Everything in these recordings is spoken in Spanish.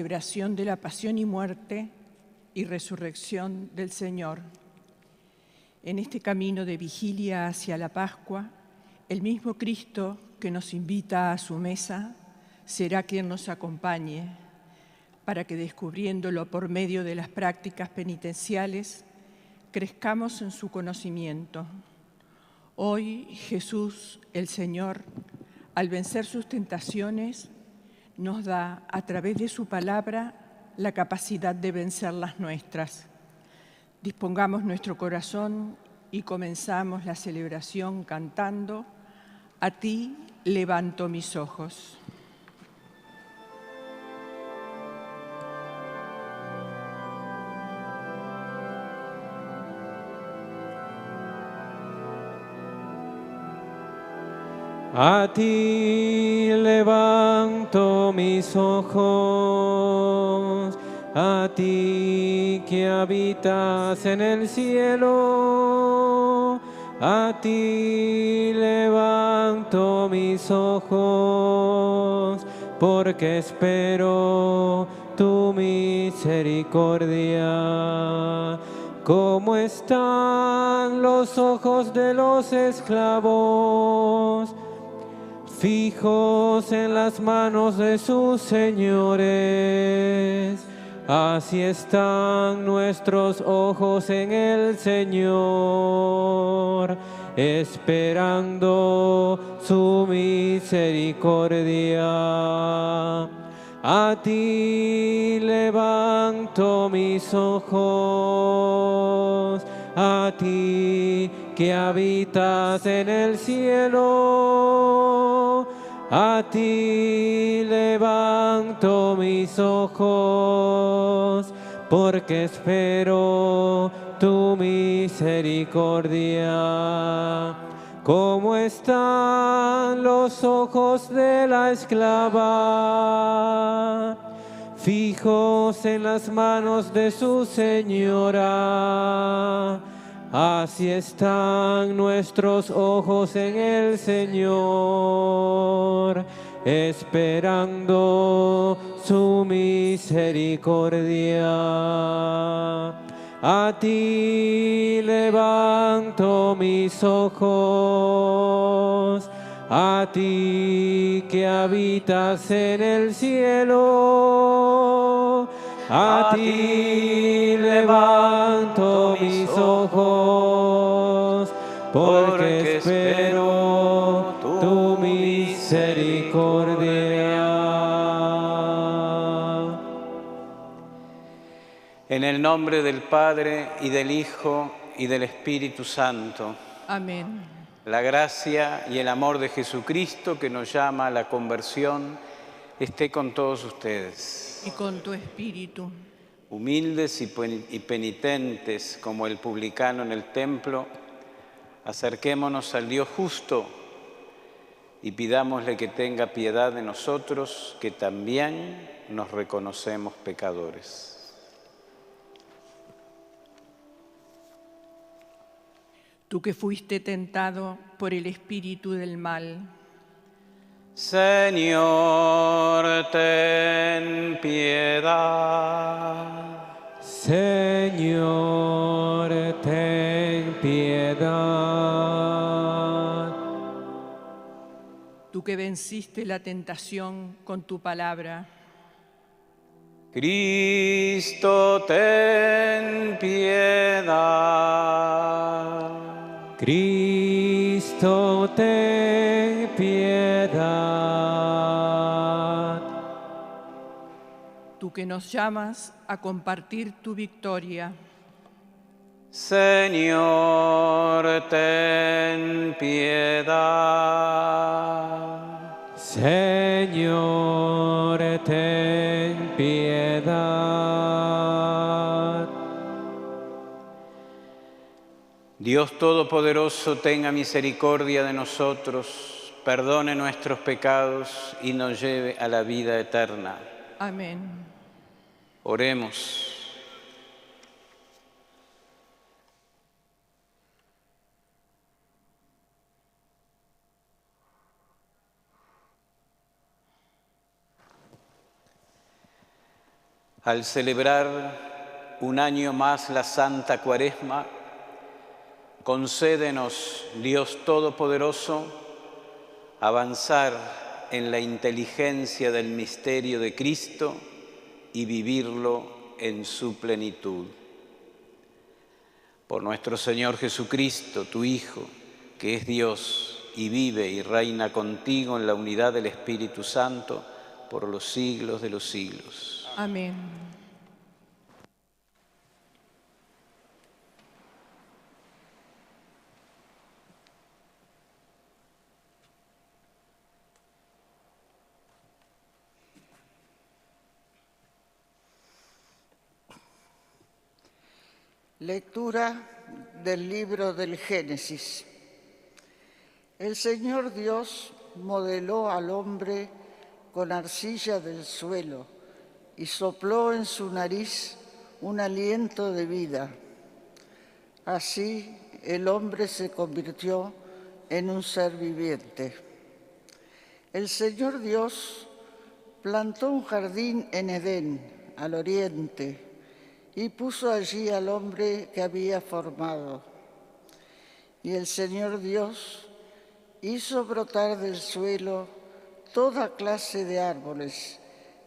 celebración de la pasión y muerte y resurrección del Señor. En este camino de vigilia hacia la Pascua, el mismo Cristo que nos invita a su mesa será quien nos acompañe para que, descubriéndolo por medio de las prácticas penitenciales, crezcamos en su conocimiento. Hoy Jesús, el Señor, al vencer sus tentaciones, nos da, a través de su palabra, la capacidad de vencer las nuestras. Dispongamos nuestro corazón y comenzamos la celebración cantando: A ti levanto mis ojos. A ti levanto mis ojos, a ti que habitas en el cielo. A ti levanto mis ojos, porque espero tu misericordia. ¿Cómo están los ojos de los esclavos, fijos en las manos de sus señores? Así están nuestros ojos en el Señor, esperando su misericordia. A ti levanto mis ojos, a ti que habitas en el cielo. A ti levanto mis ojos, porque espero tu misericordia. ¿Cómo están los ojos de la esclava, fijos en las manos de su señora? Así están nuestros ojos en el Señor, esperando su misericordia. A ti levanto mis ojos, a ti que habitas en el cielo. A ti levanto mis ojos, porque espero tu misericordia. En el nombre del Padre, y del Hijo, y del Espíritu Santo. Amén. La gracia y el amor de Jesucristo, que nos llama a la conversión, esté con todos ustedes. Y con tu espíritu. Humildes y penitentes como el publicano en el templo, acerquémonos al Dios justo y pidámosle que tenga piedad de nosotros, que también nos reconocemos pecadores. Tú que fuiste tentado por el espíritu del mal, Señor, ten piedad. Señor, ten piedad. tú que venciste la tentación con tu palabra, Cristo, ten piedad. Cristo, ten piedad. tú que nos llamas a compartir tu victoria, Señor, ten piedad. Señor, ten piedad. Dios Todopoderoso, tenga misericordia de nosotros, perdone nuestros pecados y nos lleve a la vida eterna. Amén. Oremos. Al celebrar un año más la Santa Cuaresma, concédenos, Dios Todopoderoso, avanzar en la inteligencia del misterio de Cristo y vivirlo en su plenitud. Por nuestro Señor Jesucristo, tu Hijo, que es Dios y vive y reina contigo en la unidad del Espíritu Santo, por los siglos de los siglos. Amén. Lectura del libro del Génesis. El Señor Dios modeló al hombre con arcilla del suelo y sopló en su nariz un aliento de vida. Así el hombre se convirtió en un ser viviente. El Señor Dios plantó un jardín en Edén, al oriente, y puso allí al hombre que había formado. Y el Señor Dios hizo brotar del suelo toda clase de árboles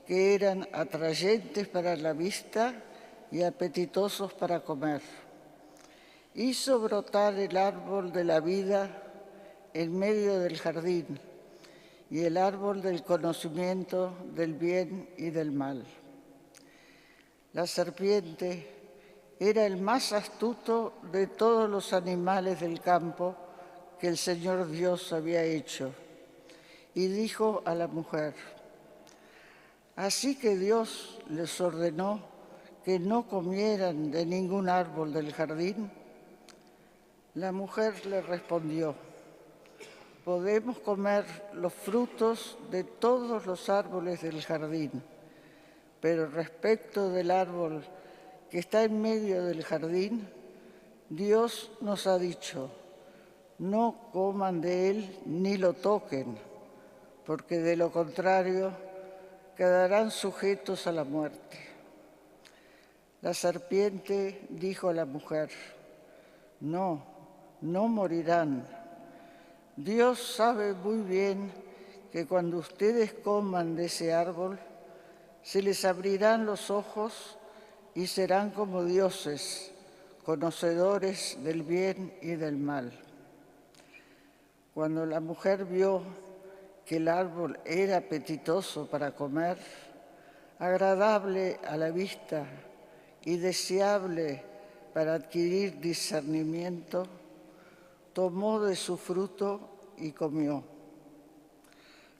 que eran atrayentes para la vista y apetitosos para comer. Hizo brotar el árbol de la vida en medio del jardín y el árbol del conocimiento del bien y del mal. La serpiente era el más astuto de todos los animales del campo que el Señor Dios había hecho. Y dijo a la mujer: así que Dios les ordenó que no comieran de ningún árbol del jardín. La mujer le respondió: podemos comer los frutos de todos los árboles del jardín, pero respecto del árbol que está en medio del jardín, Dios nos ha dicho: no coman de él ni lo toquen, porque de lo contrario quedarán sujetos a la muerte. La serpiente dijo a la mujer: no morirán. Dios sabe muy bien que cuando ustedes coman de ese árbol, se les abrirán los ojos y serán como dioses, conocedores del bien y del mal. Cuando la mujer vio que el árbol era apetitoso para comer, agradable a la vista y deseable para adquirir discernimiento, tomó de su fruto y comió.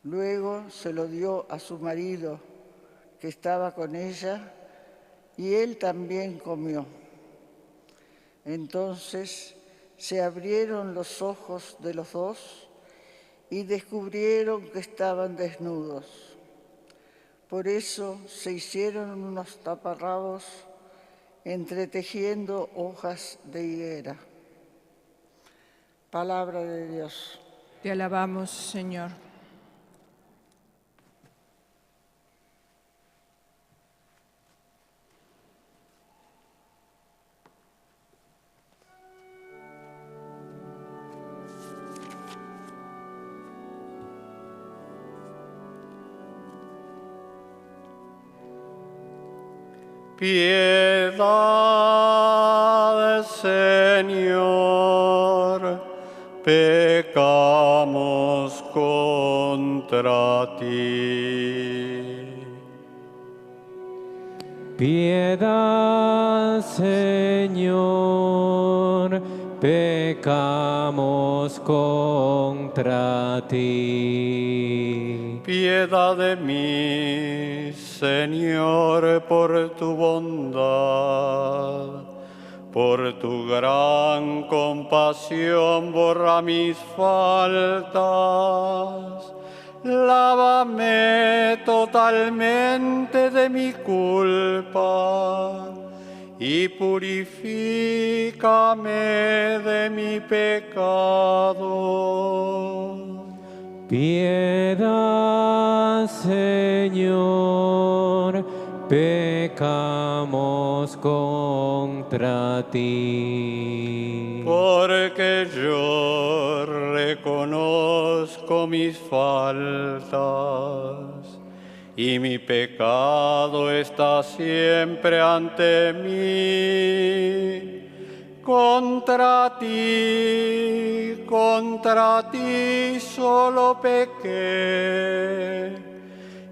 Luego se lo dio a su marido, que estaba con ella, y él también comió. Entonces se abrieron los ojos de los dos y descubrieron que estaban desnudos. Por eso se hicieron unos taparrabos entretejiendo hojas de higuera. Palabra de Dios. Te alabamos, Señor. Piedad, Señor, pecamos contra ti. Piedad, Señor, pecamos contra ti. Piedad de mí, Señor, por tu bondad, por tu gran compasión, borra mis faltas. Lávame totalmente de mi culpa y purifícame de mi pecado. Piedad, Señor, pecamos contra ti. Porque yo reconozco mis faltas y mi pecado está siempre ante mí. Contra ti solo pequé,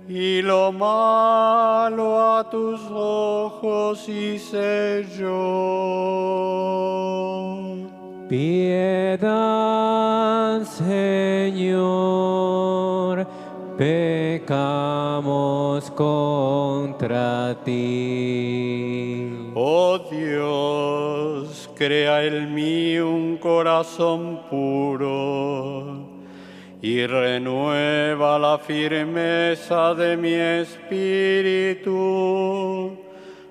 y lo malo a tus ojos hice yo. Piedad, Señor, pecamos contra ti. Oh Dios, crea en mí un corazón puro y renueva la firmeza de mi espíritu.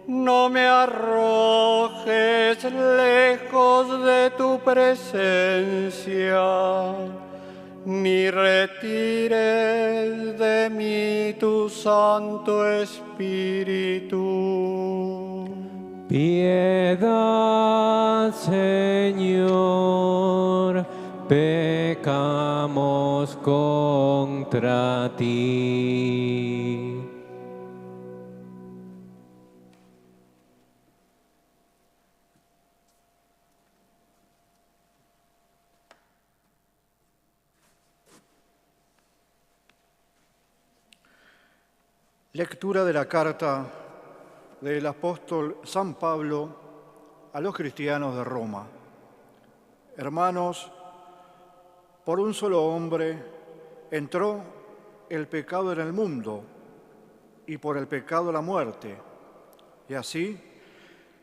No me arrojes lejos de tu presencia, ni retires de mí tu Santo Espíritu. Piedad, Señor, pecamos contra ti. Lectura de la carta del apóstol San Pablo a los cristianos de Roma. Hermanos, por un solo hombre entró el pecado en el mundo, y por el pecado la muerte. Y así,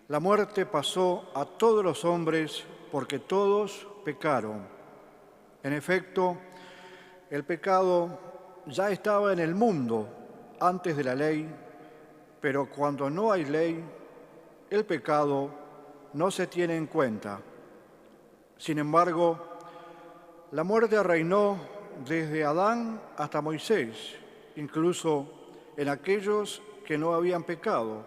la muerte pasó a todos los hombres porque todos pecaron. En efecto, el pecado ya estaba en el mundo antes de la ley, pero cuando no hay ley, el pecado no se tiene en cuenta. Sin embargo, la muerte reinó desde Adán hasta Moisés, incluso en aquellos que no habían pecado,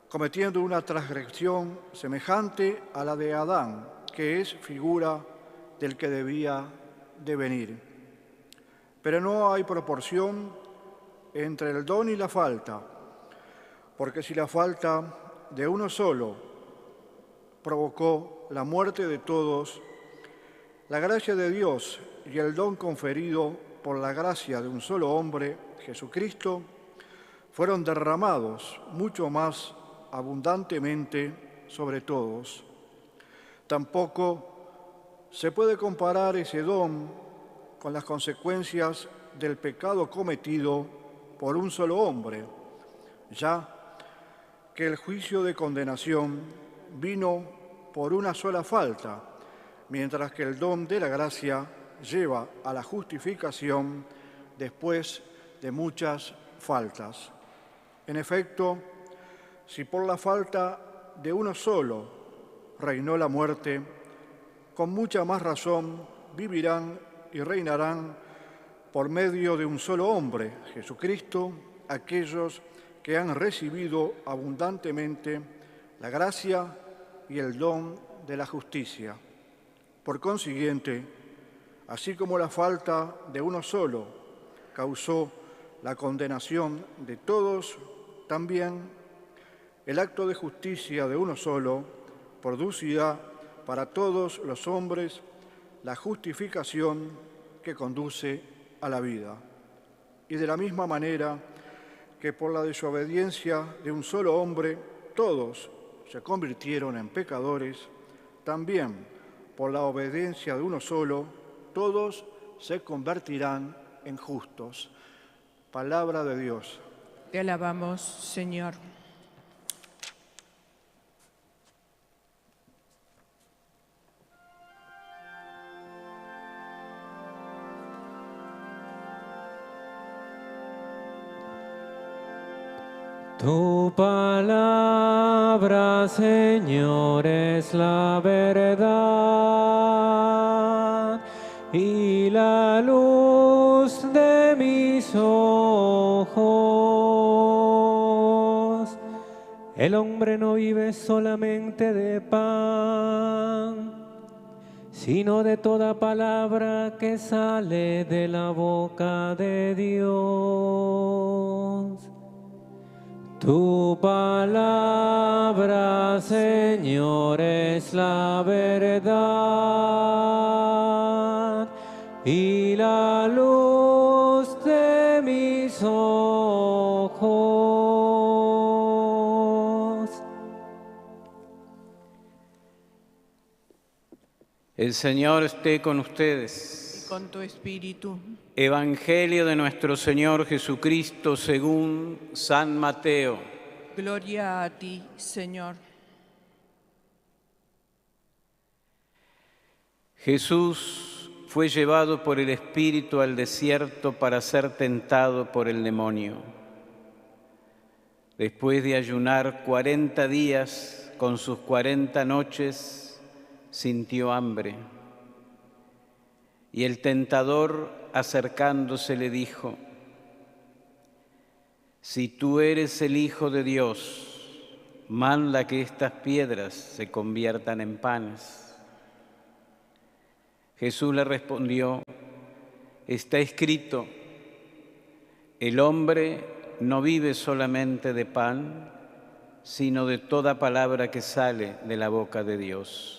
cometiendo una transgresión semejante a la de Adán, que es figura del que debía de venir. Pero no hay proporción entre el don y la falta, porque si la falta de uno solo provocó la muerte de todos, la gracia de Dios y el don conferido por la gracia de un solo hombre, Jesucristo, fueron derramados mucho más abundantemente sobre todos. Tampoco se puede comparar ese don con las consecuencias del pecado cometido por un solo hombre, ya que el juicio de condenación vino por una sola falta, mientras que el don de la gracia lleva a la justificación después de muchas faltas. En efecto, si por la falta de uno solo reinó la muerte, con mucha más razón vivirán y reinarán por medio de un solo hombre, Jesucristo, aquellos que han recibido abundantemente la gracia y el don de la justicia. Por consiguiente, así como la falta de uno solo causó la condenación de todos, también el acto de justicia de uno solo producirá para todos los hombres la justificación que conduce a la vida. Y de la misma manera que por la desobediencia de un solo hombre todos se convirtieron en pecadores, también por la obediencia de uno solo todos se convertirán en justos. Palabra de Dios. Te alabamos, Señor. Tu palabra, Señor, es la verdad y la luz de mis ojos. El hombre no vive solamente de pan, sino de toda palabra que sale de la boca de Dios. Tu palabra, Señor, es la verdad y la luz de mis ojos. El Señor esté con ustedes. Y con tu espíritu. Evangelio de nuestro Señor Jesucristo según San Mateo. Gloria a ti, Señor. Jesús fue llevado por el Espíritu al desierto para ser tentado por el demonio. Después de ayunar 40 días con sus 40 noches, sintió hambre. Y el tentador, acercándose, le dijo: si tú eres el Hijo de Dios, manda que estas piedras se conviertan en panes. Jesús le respondió: está escrito, el hombre no vive solamente de pan, sino de toda palabra que sale de la boca de Dios.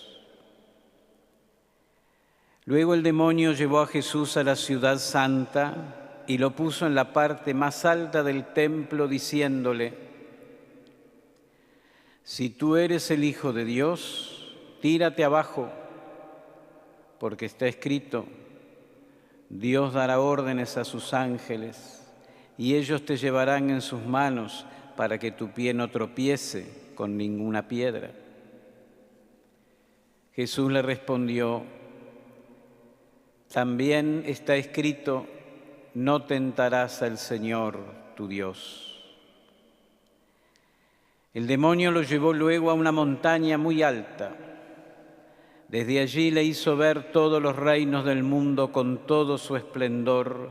Luego el demonio llevó a Jesús a la ciudad santa y lo puso en la parte más alta del templo, diciéndole: si tú eres el Hijo de Dios, tírate abajo, porque está escrito, Dios dará órdenes a sus ángeles, y ellos te llevarán en sus manos para que tu pie no tropiece con ninguna piedra. Jesús le respondió: también está escrito, no tentarás al Señor tu Dios. El demonio lo llevó luego a una montaña muy alta. Desde allí le hizo ver todos los reinos del mundo con todo su esplendor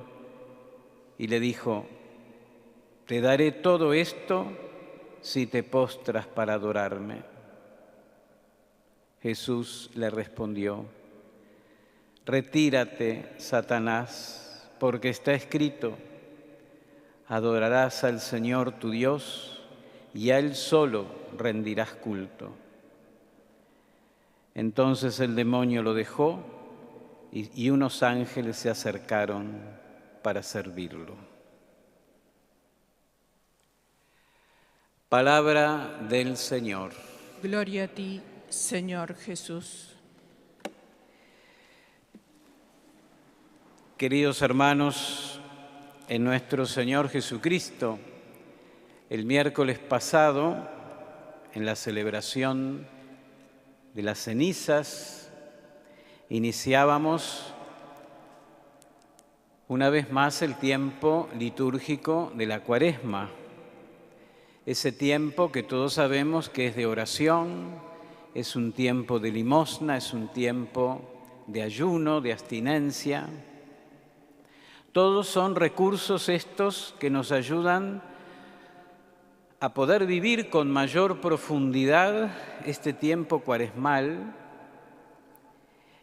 y le dijo: te daré todo esto si te postras para adorarme. Jesús le respondió: retírate, Satanás, porque está escrito, adorarás al Señor tu Dios y a Él solo rendirás culto. Entonces el demonio lo dejó y unos ángeles se acercaron para servirlo. Palabra del Señor. Gloria a ti, Señor Jesús. Queridos hermanos, en nuestro Señor Jesucristo, el miércoles pasado, en la celebración de las cenizas, iniciábamos una vez más el tiempo litúrgico de la Cuaresma, ese tiempo que todos sabemos que es de oración, es un tiempo de limosna, es un tiempo de ayuno, de abstinencia. Todos son recursos estos que nos ayudan a poder vivir con mayor profundidad este tiempo cuaresmal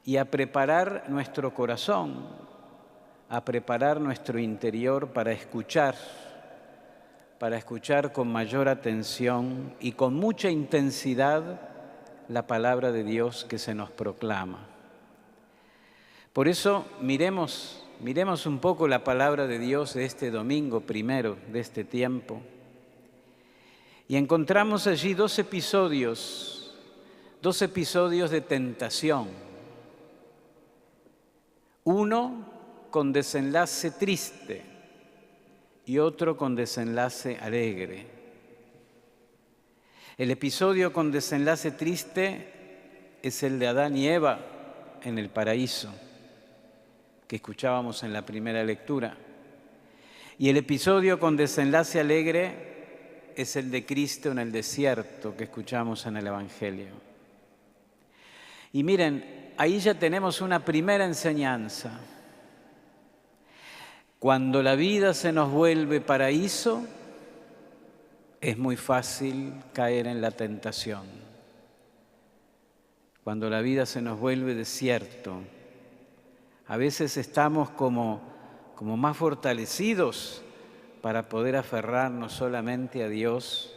y a preparar nuestro corazón, a preparar nuestro interior para escuchar con mayor atención y con mucha intensidad la palabra de Dios que se nos proclama. Por eso miremos un poco la palabra de Dios de este domingo primero de este tiempo. Y encontramos allí dos episodios de tentación. Uno con desenlace triste y otro con desenlace alegre. El episodio con desenlace triste es el de Adán y Eva en el paraíso, que escuchábamos en la primera lectura. Y el episodio con desenlace alegre es el de Cristo en el desierto, que escuchamos en el Evangelio. Y miren, ahí ya tenemos una primera enseñanza. Cuando la vida se nos vuelve paraíso, es muy fácil caer en la tentación. Cuando la vida se nos vuelve desierto, a veces estamos como más fortalecidos para poder aferrarnos solamente a Dios,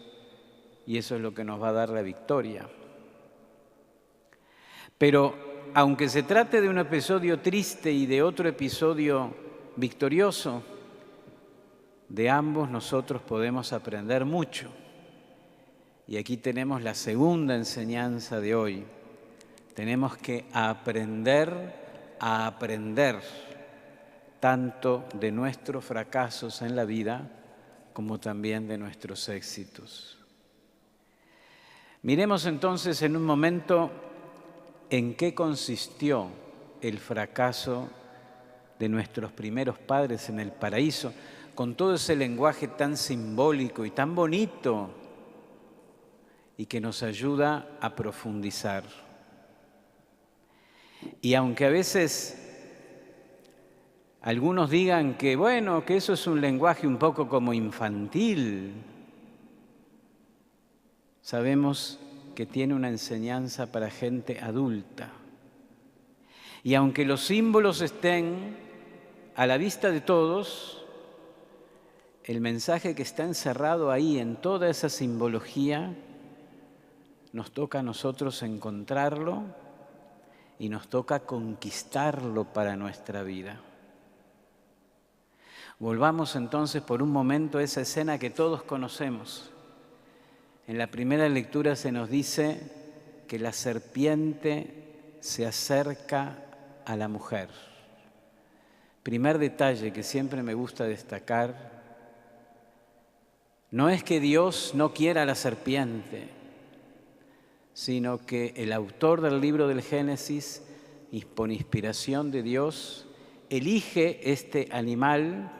y eso es lo que nos va a dar la victoria. Pero aunque se trate de un episodio triste y de otro episodio victorioso, de ambos nosotros podemos aprender mucho. Y aquí tenemos la segunda enseñanza de hoy. Tenemos que aprender a aprender tanto de nuestros fracasos en la vida como también de nuestros éxitos. Miremos entonces en un momento en qué consistió el fracaso de nuestros primeros padres en el paraíso, con todo ese lenguaje tan simbólico y tan bonito y que nos ayuda a profundizar. Y aunque a veces algunos digan que, bueno, que eso es un lenguaje un poco como infantil, sabemos que tiene una enseñanza para gente adulta. Y aunque los símbolos estén a la vista de todos, el mensaje que está encerrado ahí en toda esa simbología nos toca a nosotros encontrarlo y nos toca conquistarlo para nuestra vida. Volvamos entonces por un momento a esa escena que todos conocemos. En la primera lectura se nos dice que la serpiente se acerca a la mujer. Primer detalle que siempre me gusta destacar: no es que Dios no quiera a la serpiente, sino que el autor del libro del Génesis, por inspiración de Dios, elige este animal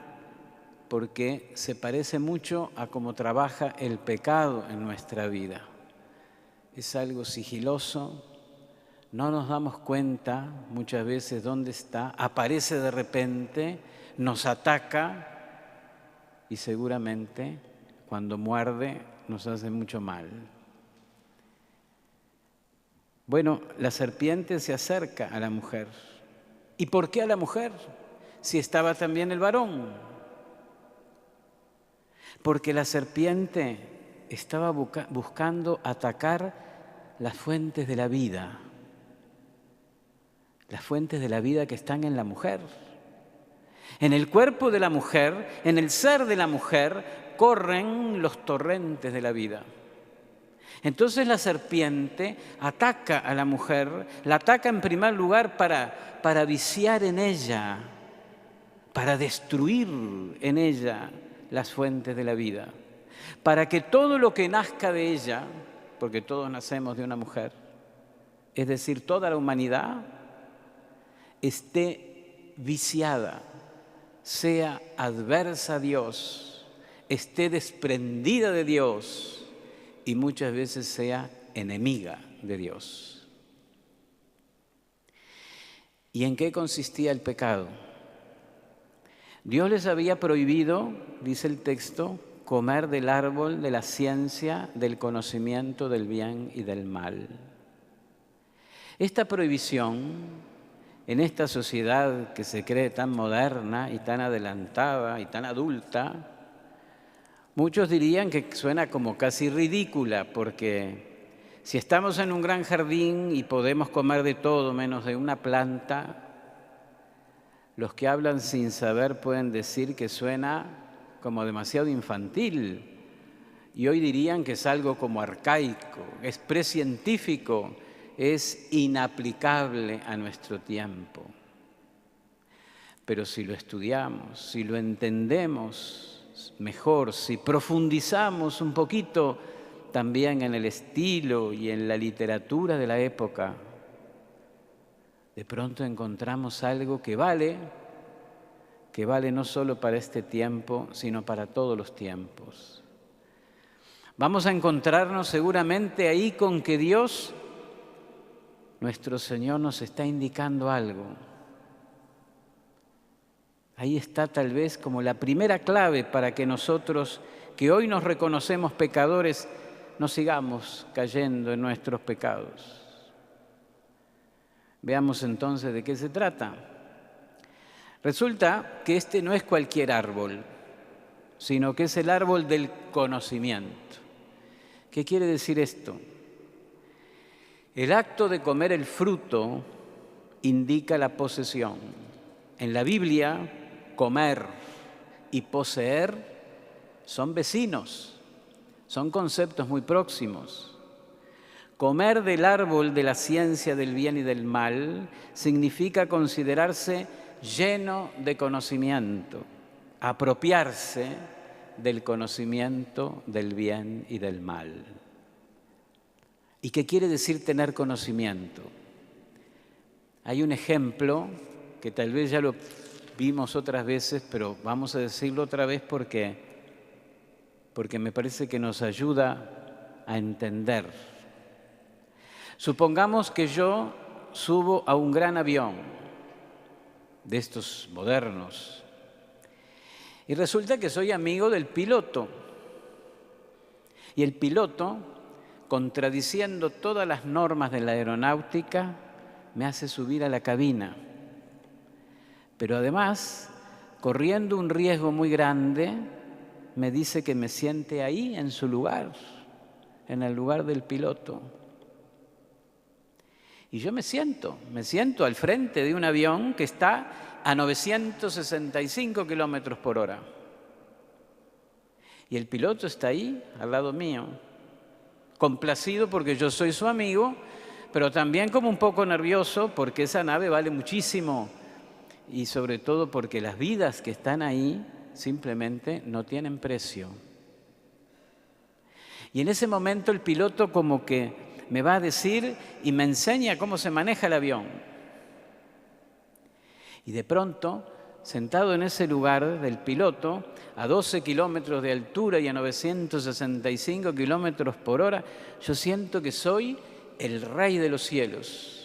porque se parece mucho a cómo trabaja el pecado en nuestra vida. Es algo sigiloso, no nos damos cuenta muchas veces dónde está, aparece de repente, nos ataca y seguramente cuando muerde nos hace mucho mal. Bueno, la serpiente se acerca a la mujer. ¿Y por qué a la mujer? Si estaba también el varón. Porque la serpiente estaba buscando atacar las fuentes de la vida. Las fuentes de la vida que están en la mujer. En el cuerpo de la mujer, en el ser de la mujer, corren los torrentes de la vida. Entonces la serpiente ataca a la mujer, la ataca en primer lugar para viciar en ella, para destruir en ella las fuentes de la vida, para que todo lo que nazca de ella, porque todos nacemos de una mujer, es decir, toda la humanidad, esté viciada, sea adversa a Dios, esté desprendida de Dios y muchas veces sea enemiga de Dios. ¿Y en qué consistía el pecado? Dios les había prohibido, dice el texto, comer del árbol de la ciencia, del conocimiento del bien y del mal. Esta prohibición, en esta sociedad que se cree tan moderna y tan adelantada y tan adulta, muchos dirían que suena como casi ridícula, porque si estamos en un gran jardín y podemos comer de todo menos de una planta, los que hablan sin saber pueden decir que suena como demasiado infantil, y hoy dirían que es algo como arcaico, es precientífico, es inaplicable a nuestro tiempo. Pero si lo estudiamos, si lo entendemos mejor, si profundizamos un poquito también en el estilo y en la literatura de la época, de pronto encontramos algo que vale no solo para este tiempo, sino para todos los tiempos. Vamos a encontrarnos seguramente ahí con que Dios, nuestro Señor, nos está indicando algo. Ahí está tal vez como la primera clave para que nosotros que hoy nos reconocemos pecadores, no sigamos cayendo en nuestros pecados. Veamos entonces de qué se trata. Resulta que este no es cualquier árbol, sino que es el árbol del conocimiento. ¿Qué quiere decir esto? El acto de comer el fruto indica la posesión. En la Biblia, comer y poseer son vecinos, son conceptos muy próximos. Comer del árbol de la ciencia del bien y del mal significa considerarse lleno de conocimiento, apropiarse del conocimiento del bien y del mal. ¿Y qué quiere decir tener conocimiento? Hay un ejemplo que tal vez ya lo vimos otras veces, pero vamos a decirlo otra vez porque me parece que nos ayuda a entender. Supongamos que yo subo a un gran avión de estos modernos y resulta que soy amigo del piloto. Y el piloto, contradiciendo todas las normas de la aeronáutica, me hace subir a la cabina. Pero además, corriendo un riesgo muy grande, me dice que me siente ahí en su lugar, en el lugar del piloto. Y yo me siento al frente de un avión que está a 965 kilómetros por hora. Y el piloto está ahí, al lado mío, complacido porque yo soy su amigo, pero también como un poco nervioso porque esa nave vale muchísimo y sobre todo porque las vidas que están ahí simplemente no tienen precio. Y en ese momento el piloto como que me va a decir y me enseña cómo se maneja el avión. Y de pronto, sentado en ese lugar del piloto, a 12 kilómetros de altura y a 965 kilómetros por hora, yo siento que soy el rey de los cielos.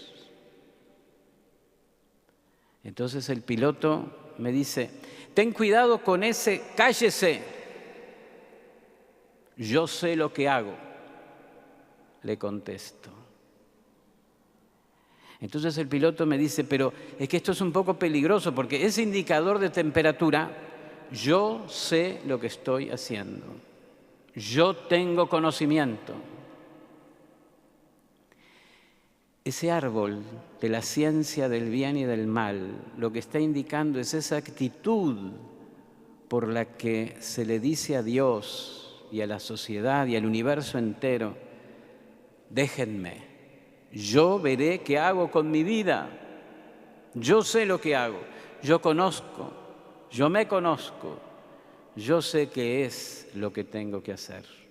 Entonces el piloto me dice, ten cuidado con ese, cállese, yo sé lo que hago, le contesto. Entonces el piloto me dice, pero es que esto es un poco peligroso porque ese indicador de temperatura, yo sé lo que estoy haciendo, yo tengo conocimiento. Ese árbol de la ciencia del bien y del mal, lo que está indicando es esa actitud por la que se le dice a Dios y a la sociedad y al universo entero, déjenme, yo veré qué hago con mi vida, yo sé lo que hago, yo conozco, yo me conozco, yo sé qué es lo que tengo que hacer.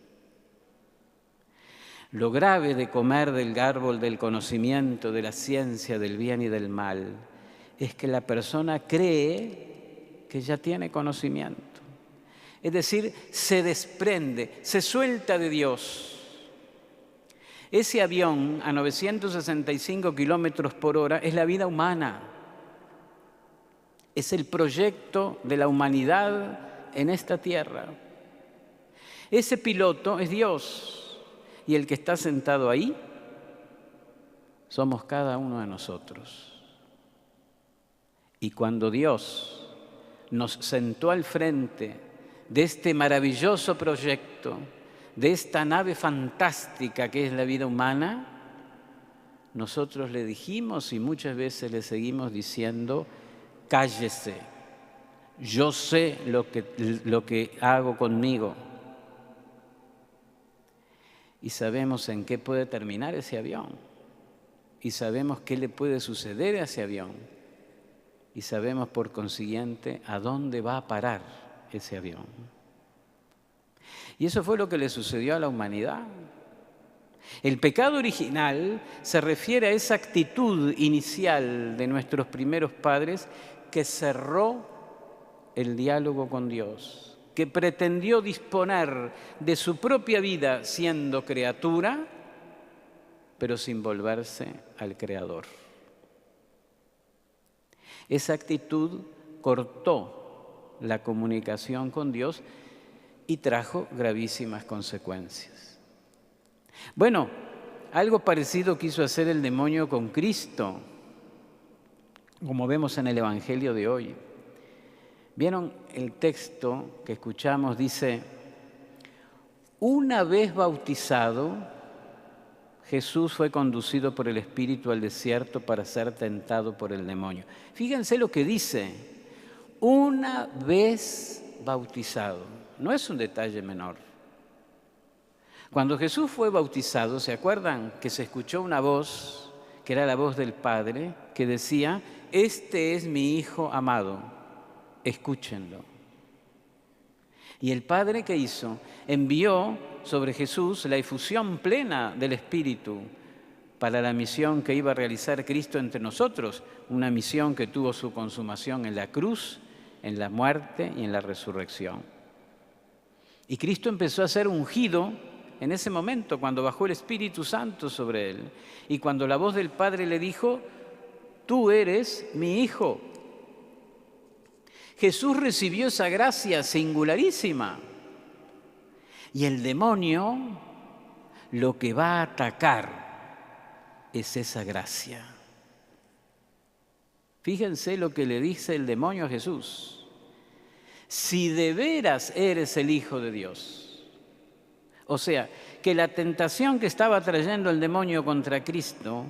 Lo grave de comer del árbol del conocimiento, de la ciencia del bien y del mal, es que la persona cree que ya tiene conocimiento. Es decir, se desprende, se suelta de Dios. Ese avión a 965 kilómetros por hora es la vida humana. Es el proyecto de la humanidad en esta tierra. Ese piloto es Dios. Y el que está sentado ahí somos cada uno de nosotros. Y cuando Dios nos sentó al frente de este maravilloso proyecto, de esta nave fantástica que es la vida humana, nosotros le dijimos y muchas veces le seguimos diciendo, cállese, yo sé lo que hago conmigo. Y sabemos en qué puede terminar ese avión. Y sabemos qué le puede suceder a ese avión. Y sabemos por consiguiente a dónde va a parar ese avión. Y eso fue lo que le sucedió a la humanidad. El pecado original se refiere a esa actitud inicial de nuestros primeros padres que cerró el diálogo con Dios, que pretendió disponer de su propia vida siendo criatura, pero sin volverse al Creador. Esa actitud cortó la comunicación con Dios y trajo gravísimas consecuencias. Bueno, algo parecido quiso hacer el demonio con Cristo, como vemos en el Evangelio de hoy. ¿Vieron el texto que escuchamos? Dice, una vez bautizado, Jesús fue conducido por el Espíritu al desierto para ser tentado por el demonio. Fíjense lo que dice, una vez bautizado. No es un detalle menor. Cuando Jesús fue bautizado, ¿se acuerdan que se escuchó una voz, que era la voz del Padre, que decía, este es mi Hijo amado, escúchenlo? Y el Padre, ¿qué hizo? Envió sobre Jesús la efusión plena del Espíritu para la misión que iba a realizar Cristo entre nosotros, una misión que tuvo su consumación en la cruz, en la muerte y en la resurrección. Y Cristo empezó a ser ungido en ese momento, cuando bajó el Espíritu Santo sobre él. Y cuando la voz del Padre le dijo, tú eres mi Hijo. Jesús recibió esa gracia singularísima. Y el demonio lo que va a atacar es esa gracia. Fíjense lo que le dice el demonio a Jesús. Si de veras eres el Hijo de Dios. O sea, que la tentación que estaba trayendo el demonio contra Cristo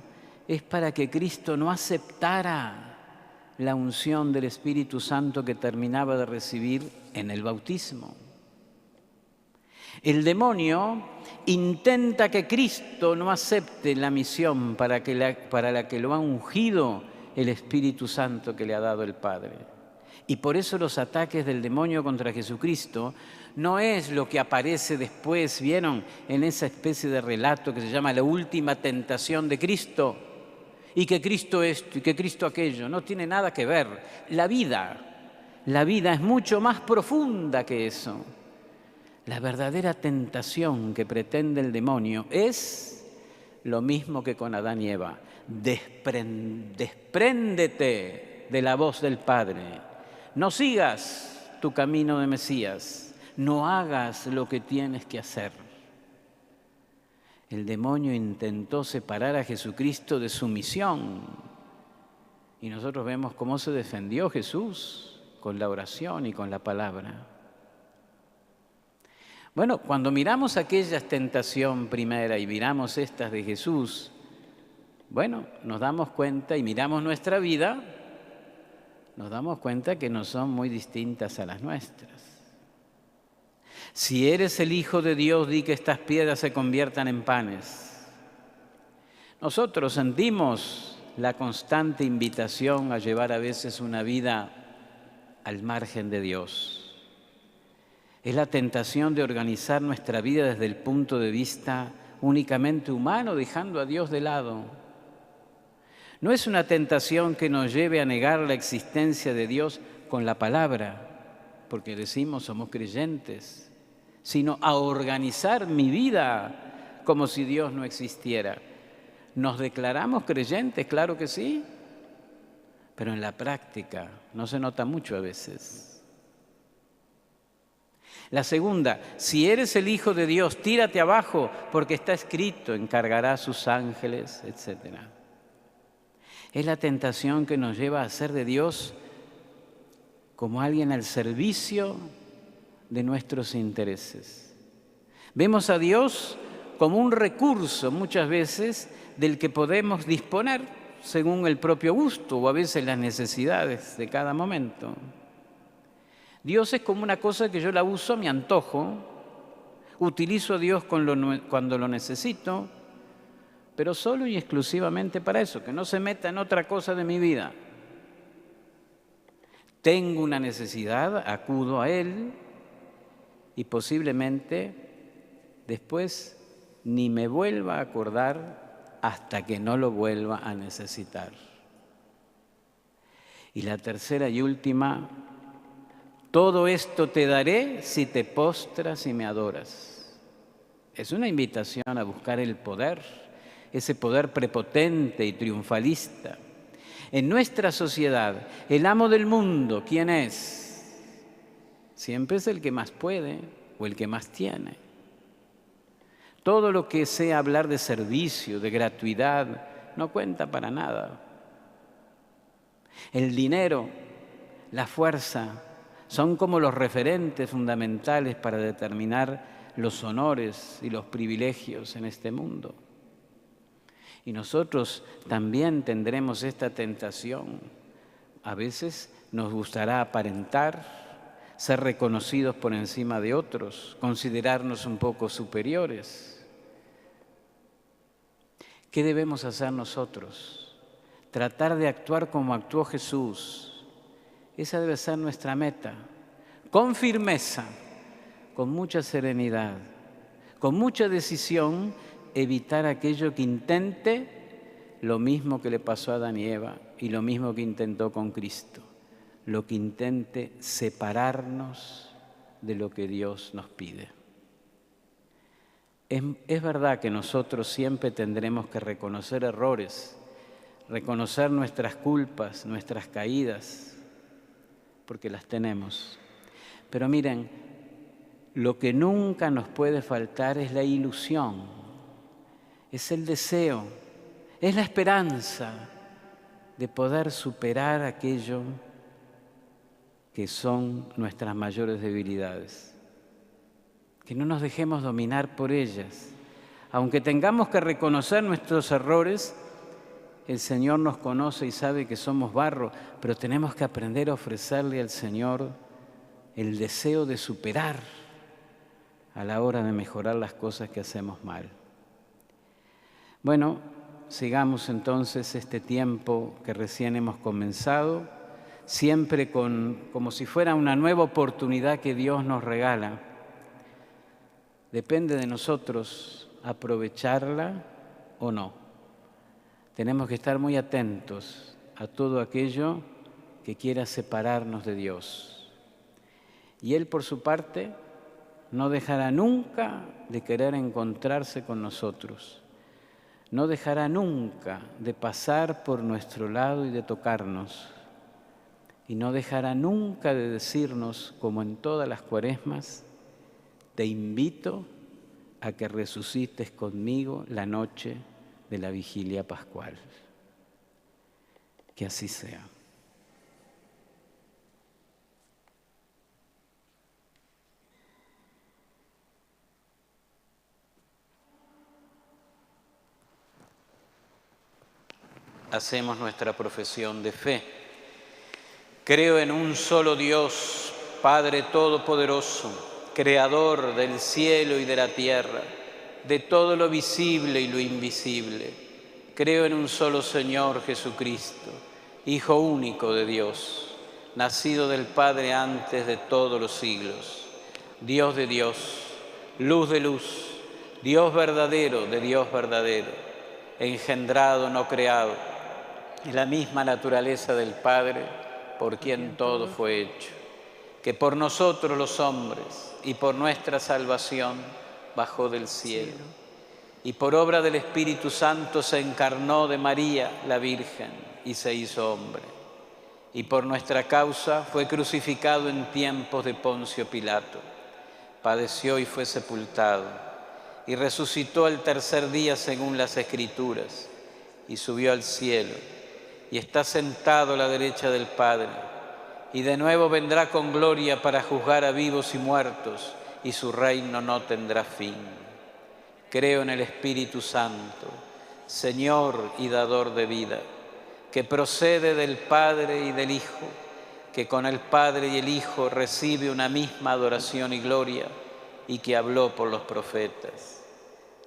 es para que Cristo no aceptara la unción del Espíritu Santo que terminaba de recibir en el bautismo. El demonio intenta que Cristo no acepte la misión para la que lo ha ungido el Espíritu Santo que le ha dado el Padre. Y por eso los ataques del demonio contra Jesucristo no es lo que aparece después, ¿vieron? En esa especie de relato que se llama la última tentación de Cristo. Y que Cristo esto y que Cristo aquello. No tiene nada que ver. La vida es mucho más profunda que eso. La verdadera tentación que pretende el demonio es lo mismo que con Adán y Eva. Despréndete de la voz del Padre. No sigas tu camino de Mesías. No hagas lo que tienes que hacer. El demonio intentó separar a Jesucristo de su misión. Y nosotros vemos cómo se defendió Jesús con la oración y con la palabra. Bueno, cuando miramos aquella tentación primera y miramos estas de Jesús, bueno, nos damos cuenta y miramos nuestra vida, nos damos cuenta que no son muy distintas a las nuestras. Si eres el Hijo de Dios, di que estas piedras se conviertan en panes. Nosotros sentimos la constante invitación a llevar a veces una vida al margen de Dios. Es la tentación de organizar nuestra vida desde el punto de vista únicamente humano, dejando a Dios de lado. No es una tentación que nos lleve a negar la existencia de Dios con la palabra, porque decimos somos creyentes, sino a organizar mi vida como si Dios no existiera. ¿Nos declaramos creyentes? Claro que sí, pero en la práctica no se nota mucho a veces. La segunda, si eres el Hijo de Dios, tírate abajo, porque está escrito, encargará a sus ángeles, etc. Es la tentación que nos lleva a hacer de Dios como alguien al servicio de nuestros intereses. Vemos a Dios como un recurso muchas veces del que podemos disponer según el propio gusto o a veces las necesidades de cada momento. Dios es como una cosa que yo la uso a mi antojo, utilizo a Dios cuando lo necesito, pero solo y exclusivamente para eso, que no se meta en otra cosa de mi vida. Tengo una necesidad, acudo a Él y posiblemente después ni me vuelva a acordar hasta que no lo vuelva a necesitar. Y la tercera y última, todo esto te daré si te postras y me adoras. Es una invitación a buscar el poder, ese poder prepotente y triunfalista. En nuestra sociedad, el amo del mundo, ¿quién es? Siempre es el que más puede, o el que más tiene. Todo lo que sea hablar de servicio, de gratuidad, no cuenta para nada. El dinero, la fuerza, son como los referentes fundamentales para determinar los honores y los privilegios en este mundo. Y nosotros también tendremos esta tentación. A veces nos gustará aparentar, ser reconocidos por encima de otros, considerarnos un poco superiores. ¿Qué debemos hacer nosotros? Tratar de actuar como actuó Jesús. Esa debe ser nuestra meta. Con firmeza, con mucha serenidad, con mucha decisión, evitar aquello que intente lo mismo que le pasó a Adán y Eva y lo mismo que intentó con Cristo. Lo que intente separarnos de lo que Dios nos pide. Es verdad que nosotros siempre tendremos que reconocer errores, reconocer nuestras culpas, nuestras caídas, porque las tenemos. Pero miren, lo que nunca nos puede faltar es la ilusión, es el deseo, es la esperanza de poder superar aquello que son nuestras mayores debilidades. Que no nos dejemos dominar por ellas. Aunque tengamos que reconocer nuestros errores, el Señor nos conoce y sabe que somos barro, pero tenemos que aprender a ofrecerle al Señor el deseo de superar a la hora de mejorar las cosas que hacemos mal. Bueno, sigamos entonces este tiempo que recién hemos comenzado, siempre como si fuera una nueva oportunidad que Dios nos regala. Depende de nosotros aprovecharla o no. Tenemos que estar muy atentos a todo aquello que quiera separarnos de Dios. Y Él, por su parte, no dejará nunca de querer encontrarse con nosotros. No dejará nunca de pasar por nuestro lado y de tocarnos. Y no dejará nunca de decirnos, como en todas las cuaresmas, te invito a que resucites conmigo la noche de la vigilia pascual. Que así sea. Hacemos nuestra profesión de fe. Creo en un solo Dios, Padre Todopoderoso, Creador del cielo y de la tierra, de todo lo visible y lo invisible. Creo en un solo Señor Jesucristo, Hijo único de Dios, nacido del Padre antes de todos los siglos, Dios de Dios, luz de luz, Dios verdadero de Dios verdadero, engendrado, no creado, en la misma naturaleza del Padre, por quien todo fue hecho, que por nosotros los hombres y por nuestra salvación bajó del cielo, y por obra del Espíritu Santo se encarnó de María, la Virgen, y se hizo hombre. Y por nuestra causa fue crucificado en tiempos de Poncio Pilato. Padeció y fue sepultado, y resucitó al tercer día según las Escrituras, y subió al cielo, y está sentado a la derecha del Padre, y de nuevo vendrá con gloria para juzgar a vivos y muertos, y su reino no tendrá fin. Creo en el Espíritu Santo, Señor y dador de vida, que procede del Padre y del Hijo, que con el Padre y el Hijo recibe una misma adoración y gloria, y que habló por los profetas.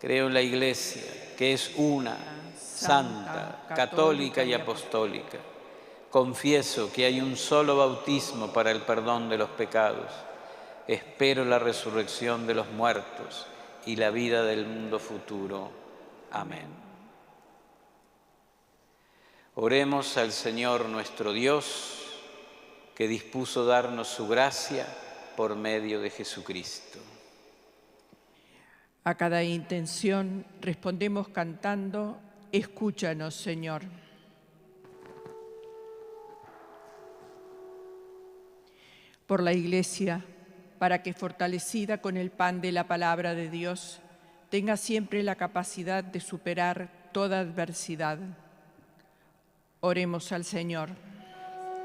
Creo en la Iglesia, que es una, santa, católica y apostólica. Confieso que hay un solo bautismo para el perdón de los pecados. Espero la resurrección de los muertos y la vida del mundo futuro. Amén. Oremos al Señor nuestro Dios, que dispuso darnos su gracia por medio de Jesucristo. A cada intención respondemos cantando, escúchanos, Señor. Por la Iglesia, para que, fortalecida con el pan de la palabra de Dios, tenga siempre la capacidad de superar toda adversidad. Oremos al Señor.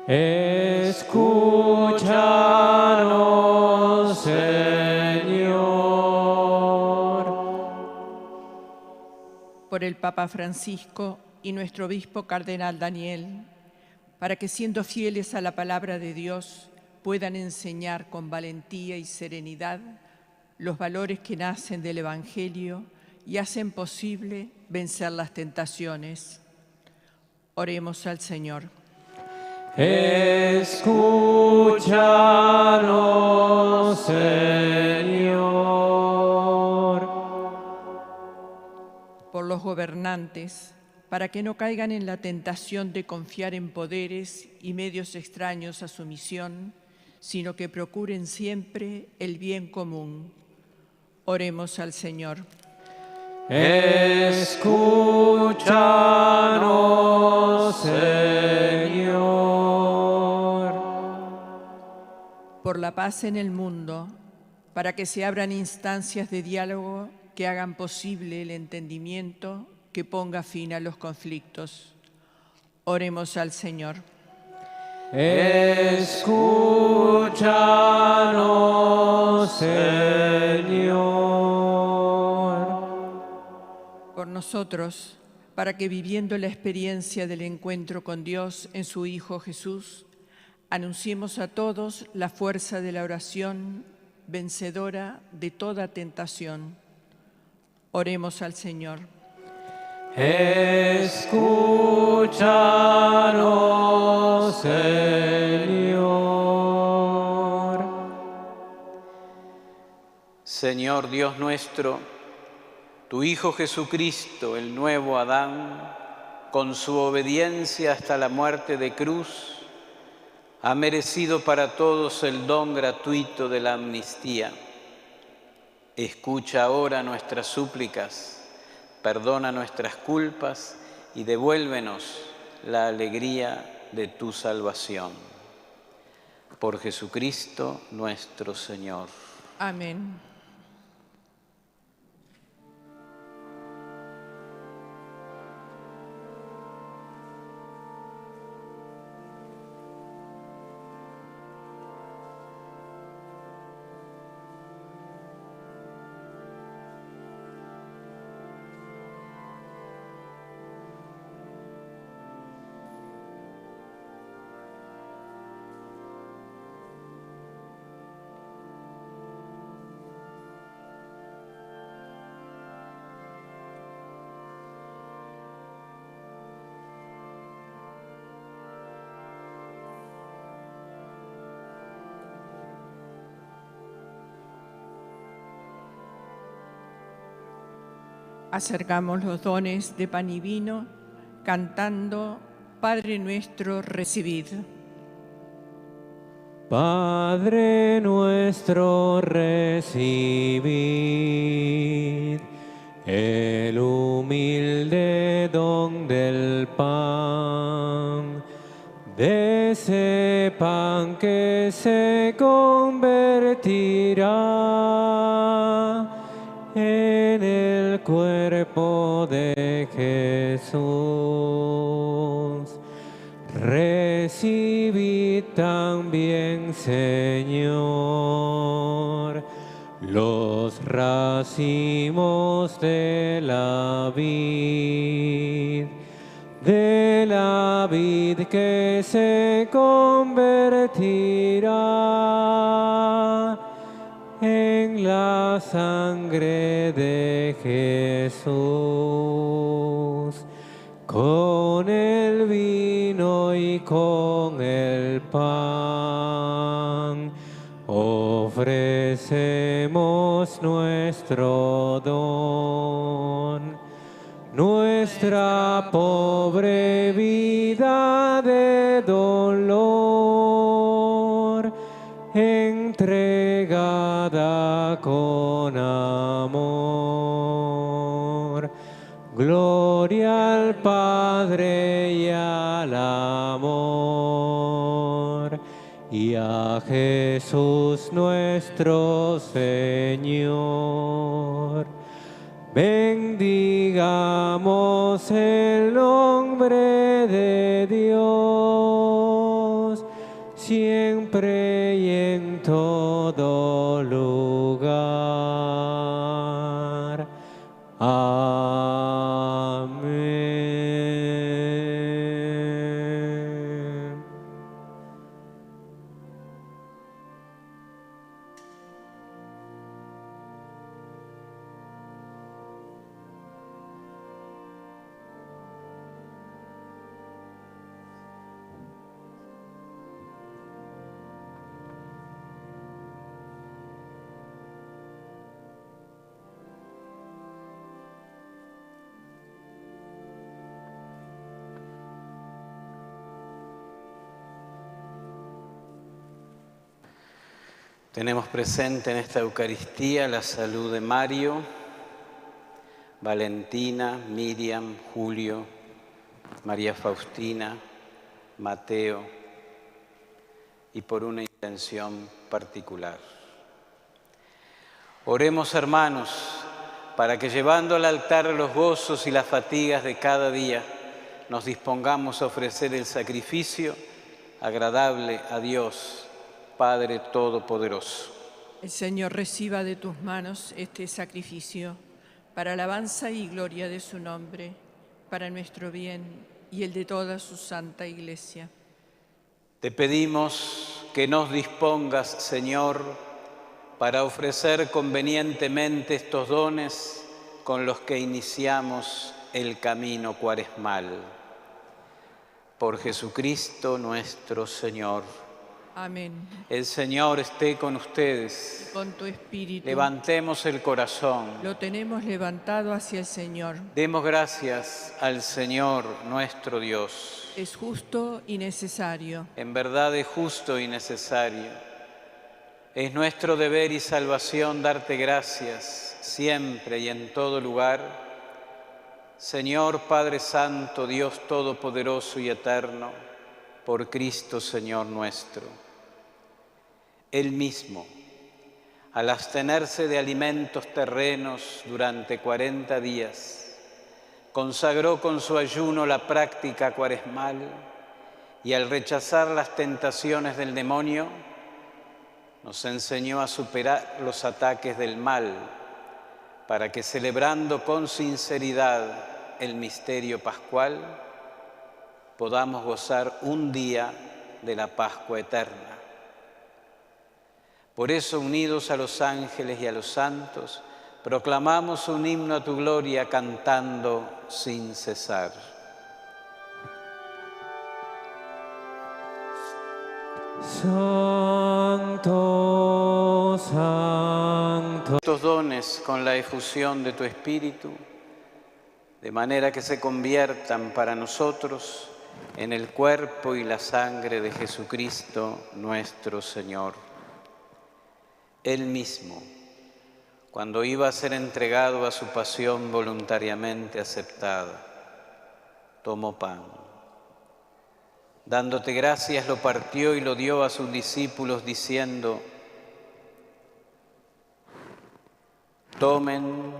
Escúchanos, Señor. Por el Papa Francisco y nuestro obispo cardenal Daniel, para que, siendo fieles a la palabra de Dios, puedan enseñar con valentía y serenidad los valores que nacen del Evangelio y hacen posible vencer las tentaciones. Oremos al Señor. Escúchanos, Señor. Por los gobernantes, para que no caigan en la tentación de confiar en poderes y medios extraños a su misión, sino que procuren siempre el bien común. Oremos al Señor. Escúchanos, Señor. Por la paz en el mundo, para que se abran instancias de diálogo que hagan posible el entendimiento que ponga fin a los conflictos. Oremos al Señor. Escúchanos, Señor. Por nosotros, para que viviendo la experiencia del encuentro con Dios en su Hijo Jesús, anunciemos a todos la fuerza de la oración vencedora de toda tentación. Oremos al Señor. Escúchanos, Señor. Señor Dios nuestro, tu Hijo Jesucristo, el nuevo Adán, con su obediencia hasta la muerte de cruz, ha merecido para todos el don gratuito de la amnistía. Escucha ahora nuestras súplicas, perdona nuestras culpas y devuélvenos la alegría de tu salvación. Por Jesucristo nuestro Señor. Amén. Acercamos los dones de pan y vino, cantando, Padre nuestro, recibid. Padre nuestro, recibid el humilde don del pan, de ese pan que se convertirá en el cuerpo de Jesús. Recibid también, Señor, los racimos de la vid que se convertirá en la sangre de Jesús. Con el vino y con el pan ofrecemos nuestro don, nuestra pobre vida de dolor, entregada con amor. Gloria al Padre y al amor, y a Jesús nuestro Señor. Bendigamos el nombre de Dios, siempre y en todo lugar. Amén. Tenemos presente en esta Eucaristía la salud de Mario, Valentina, Miriam, Julio, María Faustina, Mateo y por una intención particular. Oremos, hermanos, para que llevando al altar los gozos y las fatigas de cada día, nos dispongamos a ofrecer el sacrificio agradable a Dios, Padre Todopoderoso. El Señor reciba de tus manos este sacrificio para alabanza y gloria de su nombre, para nuestro bien y el de toda su santa Iglesia. Te pedimos que nos dispongas, Señor, para ofrecer convenientemente estos dones con los que iniciamos el camino cuaresmal. Por Jesucristo nuestro Señor. Amén. El Señor esté con ustedes. Con tu espíritu. Levantemos el corazón. Lo tenemos levantado hacia el Señor. Demos gracias al Señor nuestro Dios. Es justo y necesario. En verdad es justo y necesario. Es nuestro deber y salvación darte gracias siempre y en todo lugar. Señor Padre Santo, Dios Todopoderoso y Eterno, por Cristo Señor nuestro. Él mismo, al abstenerse de alimentos terrenos durante 40 días, consagró con su ayuno la práctica cuaresmal y al rechazar las tentaciones del demonio, nos enseñó a superar los ataques del mal para que celebrando con sinceridad el misterio pascual, podamos gozar un día de la Pascua eterna. Por eso, unidos a los ángeles y a los santos, proclamamos un himno a tu gloria cantando sin cesar. Santo, santo. Estos dones con la efusión de tu Espíritu, de manera que se conviertan para nosotros en el cuerpo y la sangre de Jesucristo nuestro Señor. Él mismo, cuando iba a ser entregado a su pasión voluntariamente aceptada, tomó pan. Dándote gracias, lo partió y lo dio a sus discípulos, diciendo: tomen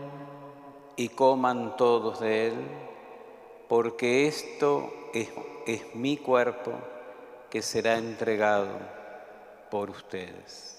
y coman todos de él, porque esto es mi cuerpo que será entregado por ustedes.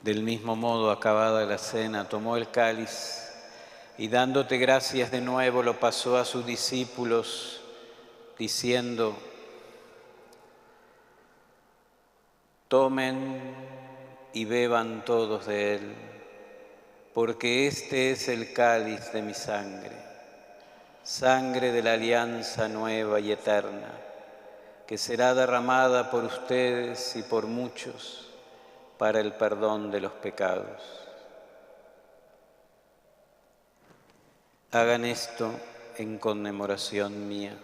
Del mismo modo, acabada la cena, tomó el cáliz y dándote gracias de nuevo, lo pasó a sus discípulos, diciendo: tomen y beban todos de él, porque este es el cáliz de mi sangre, sangre de la alianza nueva y eterna, que será derramada por ustedes y por muchos para el perdón de los pecados. Hagan esto en conmemoración mía.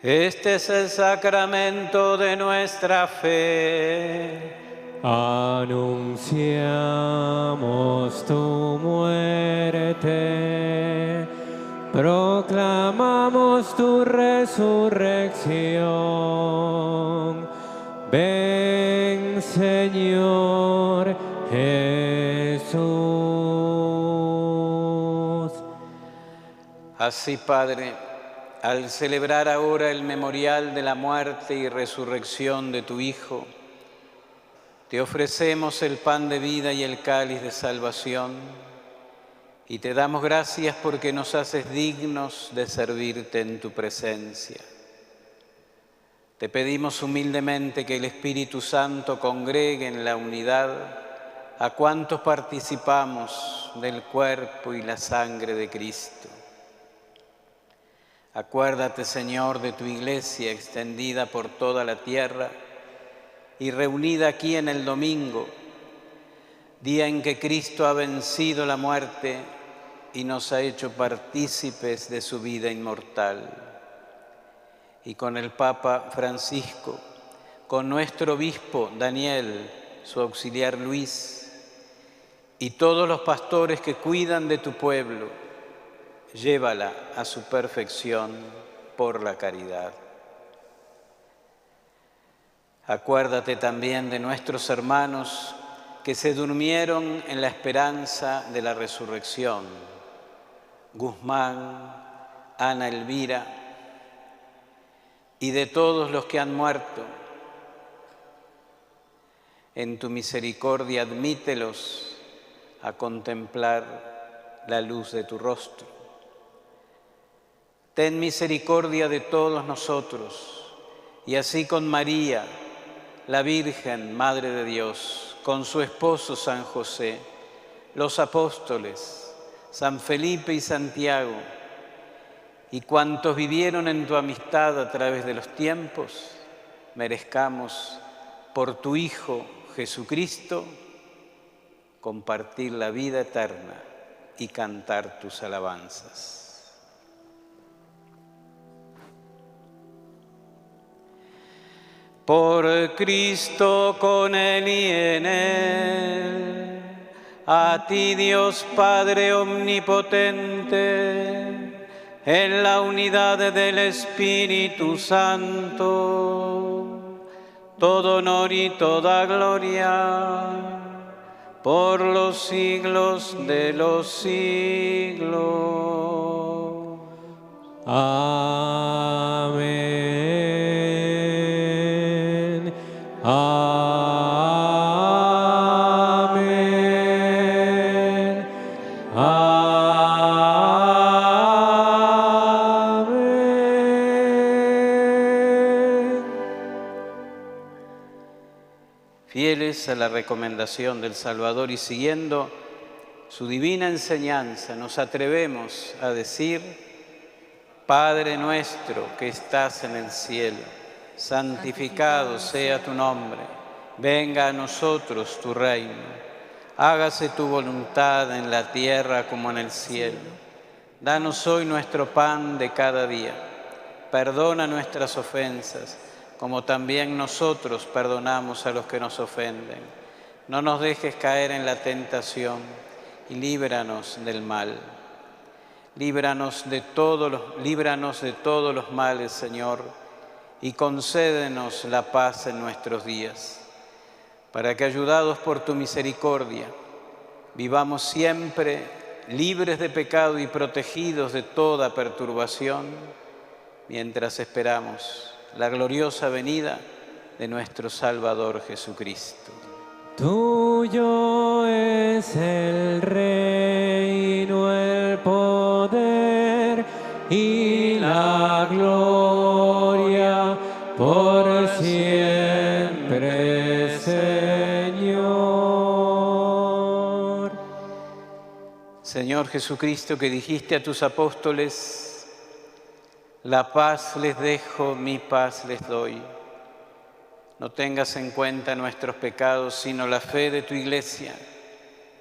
Este es el sacramento de nuestra fe. Anunciamos tu muerte, proclamamos tu resurrección. Ven, Señor Jesús. Así, Padre, al celebrar ahora el memorial de la muerte y resurrección de tu Hijo, te ofrecemos el pan de vida y el cáliz de salvación, y te damos gracias porque nos haces dignos de servirte en tu presencia. Te pedimos humildemente que el Espíritu Santo congregue en la unidad a cuantos participamos del cuerpo y la sangre de Cristo. Acuérdate, Señor, de tu Iglesia extendida por toda la tierra y reunida aquí en el domingo, día en que Cristo ha vencido la muerte y nos ha hecho partícipes de su vida inmortal. Y con el Papa Francisco, con nuestro obispo Daniel, su auxiliar Luis, y todos los pastores que cuidan de tu pueblo, llévala a su perfección por la caridad. Acuérdate también de nuestros hermanos que se durmieron en la esperanza de la resurrección. Guzmán, Ana Elvira, y de todos los que han muerto. En tu misericordia admítelos a contemplar la luz de tu rostro. Ten misericordia de todos nosotros, y así con María, la Virgen, Madre de Dios, con su esposo San José, los apóstoles, San Felipe y Santiago, y cuantos vivieron en tu amistad a través de los tiempos, merezcamos, por tu Hijo Jesucristo, compartir la vida eterna y cantar tus alabanzas. Por Cristo, con Él y en Él, a ti Dios Padre omnipotente, en la unidad del Espíritu Santo, todo honor y toda gloria, por los siglos de los siglos. Amén. Amén. Amén. Fieles a la recomendación del Salvador y siguiendo su divina enseñanza, nos atrevemos a decir: Padre nuestro que estás en el cielo, santificado sea tu nombre, venga a nosotros tu reino, hágase tu voluntad en la tierra como en el cielo. Danos hoy nuestro pan de cada día, perdona nuestras ofensas, como también nosotros perdonamos a los que nos ofenden. No nos dejes caer en la tentación y líbranos del mal. Líbranos de todos los males, Señor, y concédenos la paz en nuestros días, para que, ayudados por tu misericordia, vivamos siempre libres de pecado y protegidos de toda perturbación, mientras esperamos la gloriosa venida de nuestro Salvador Jesucristo. Tuyo es el reino, el poder y la gloria por siempre, Señor. Señor Jesucristo, que dijiste a tus apóstoles: la paz les dejo, mi paz les doy. No tengas en cuenta nuestros pecados, sino la fe de tu Iglesia,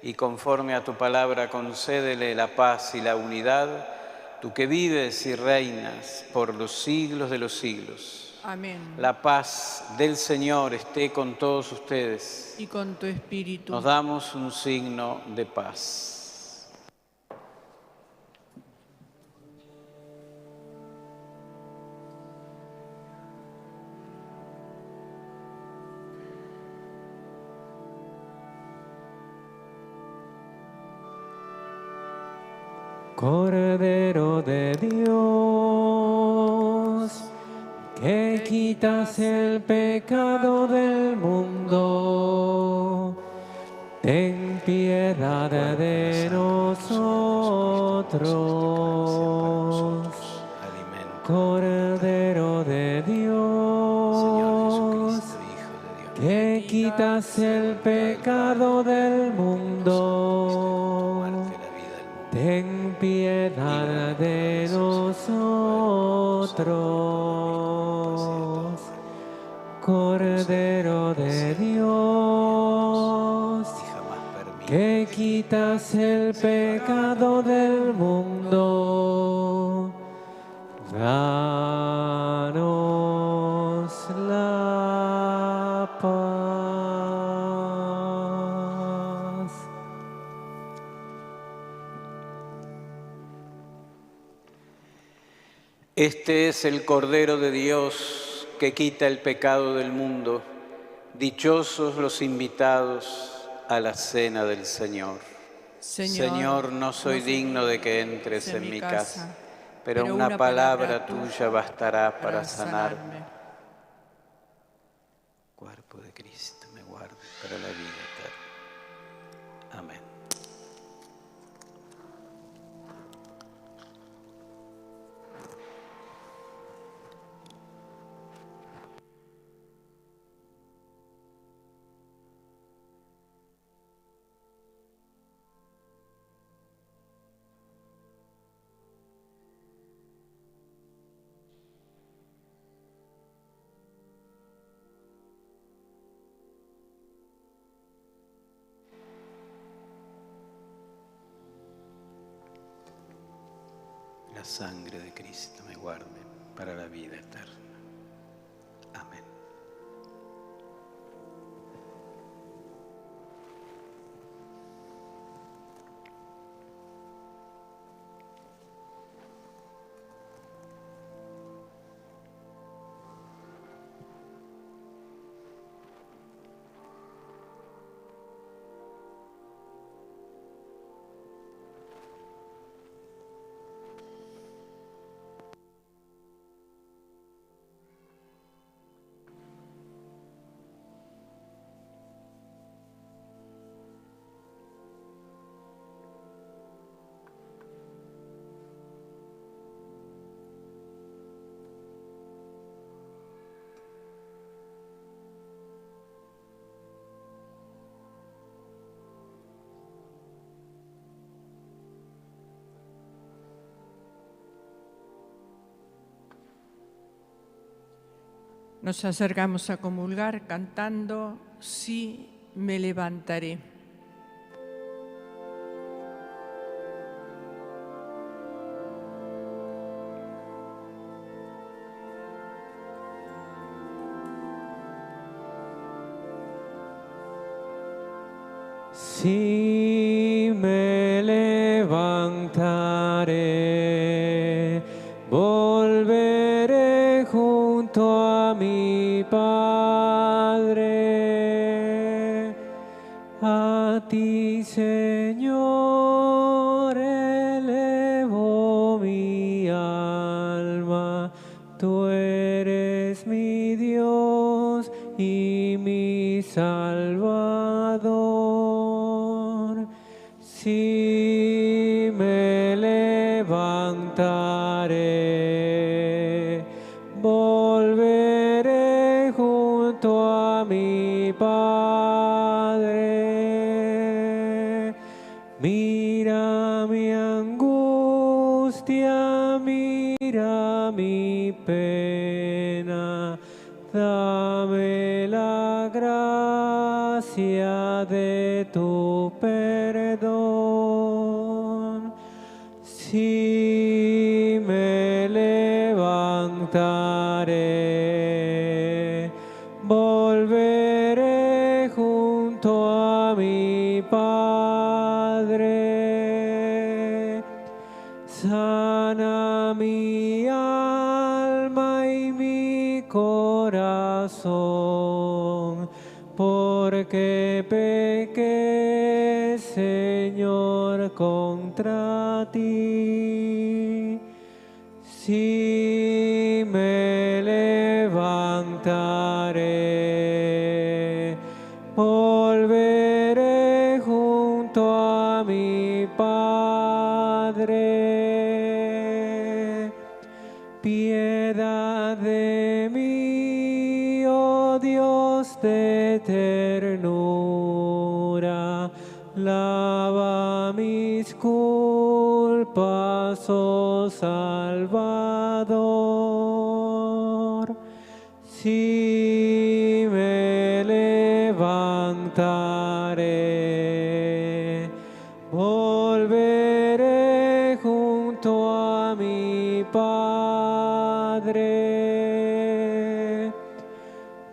y conforme a tu palabra concédele la paz y la unidad, tú que vives y reinas por los siglos de los siglos. Amén. La paz del Señor esté con todos ustedes. Y con tu espíritu. Nos damos un signo de paz. Cordero de Dios, que quitas el pecado del mundo, ten piedad de nosotros. Cordero de Dios, que quitas el pecado del mundo, ten piedad de nosotros. Cordero de Dios, que quitas el pecado del mundo, danos la paz. Este es el Cordero de Dios que quita el pecado del mundo. Dichosos los invitados a la cena del Señor. Señor, no soy digno de que entres en mi casa, pero una palabra tuya bastará para sanarme. Cuerpo de Cristo me guarde para la vida eterna. Amén. La sangre de Cristo me guarde para la vida eterna. Amén. Nos acercamos a comulgar cantando Sí me levantaré. Sí me cantaré, volveré junto a mi Padre. A ti, Señor, elevo mi alma, tú eres mi Dios y mi Salvador. Si me levantaré, volveré junto a mi Padre. Mira mi angustia, mira mi pena, dame la gracia de tu perdón. Si me levantaré, volveré junto a mi Padre. Sana mi alma y mi corazón, porque pequé, Señor, contra ti. Si me levantaré, volveré junto a mi Padre. Piedad de mí, oh Dios de ternura, lava mis culpas, oh Salvador. Si me levantaré, volveré junto a mi Padre.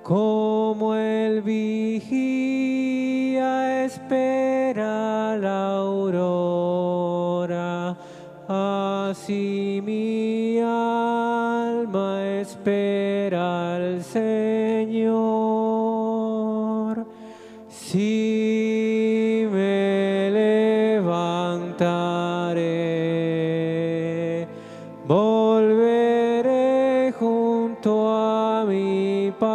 Como el vigía espera la aurora, así mi alma espera al Señor. Si me levantaré, volveré junto a mi Padre.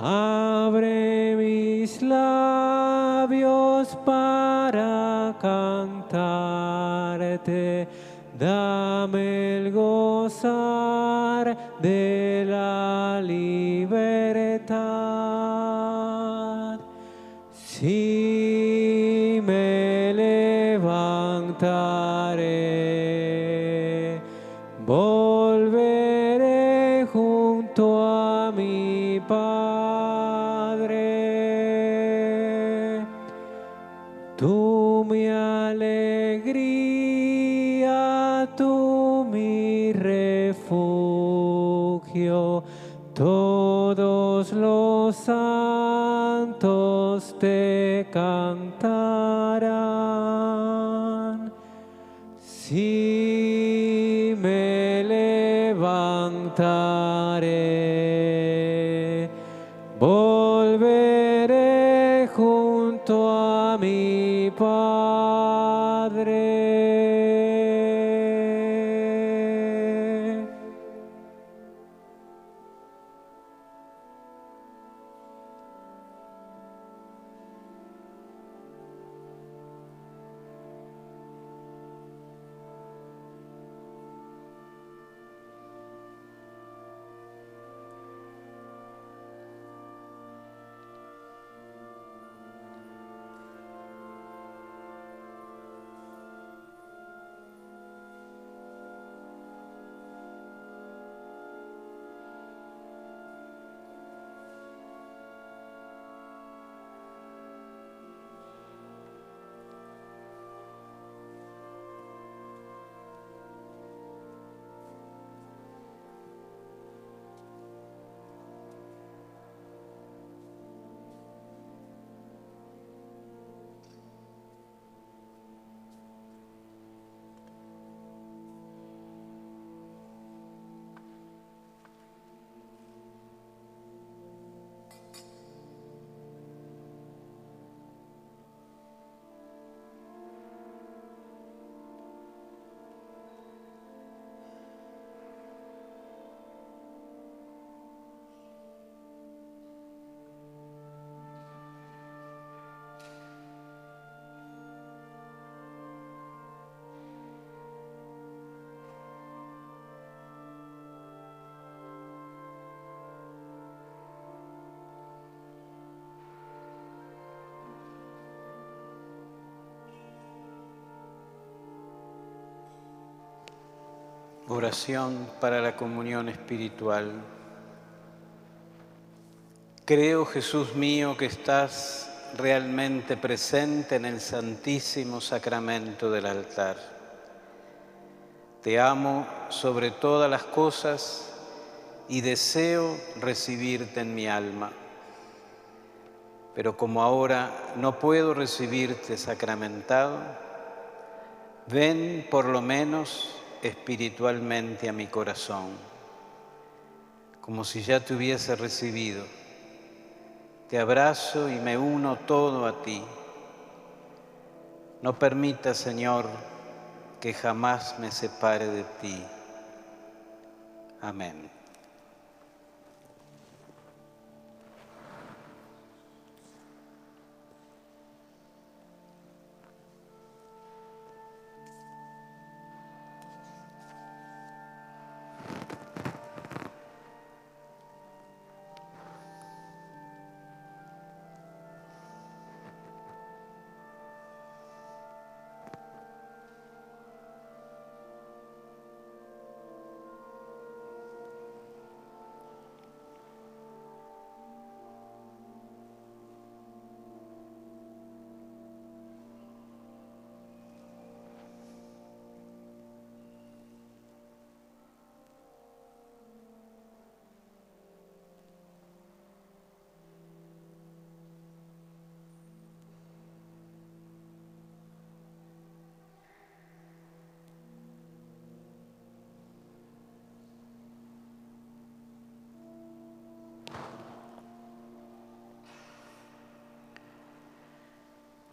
Abre mis labios para cantarte, dame el gozar de la libertad. Si me levantaré, volveré junto a mi Padre. Tú mi alegría, tú mi refugio, todos los santos te cantarán. Si me levantaré, volveré junto a mi Padre. Oración para la comunión espiritual. Creo, Jesús mío, que estás realmente presente en el Santísimo Sacramento del altar. Te amo sobre todas las cosas y deseo recibirte en mi alma. Pero como ahora no puedo recibirte sacramentado, ven por lo menos espiritualmente a mi corazón, como si ya te hubiese recibido. Te abrazo y me uno todo a ti. No permitas, Señor, que jamás me separe de ti. Amén.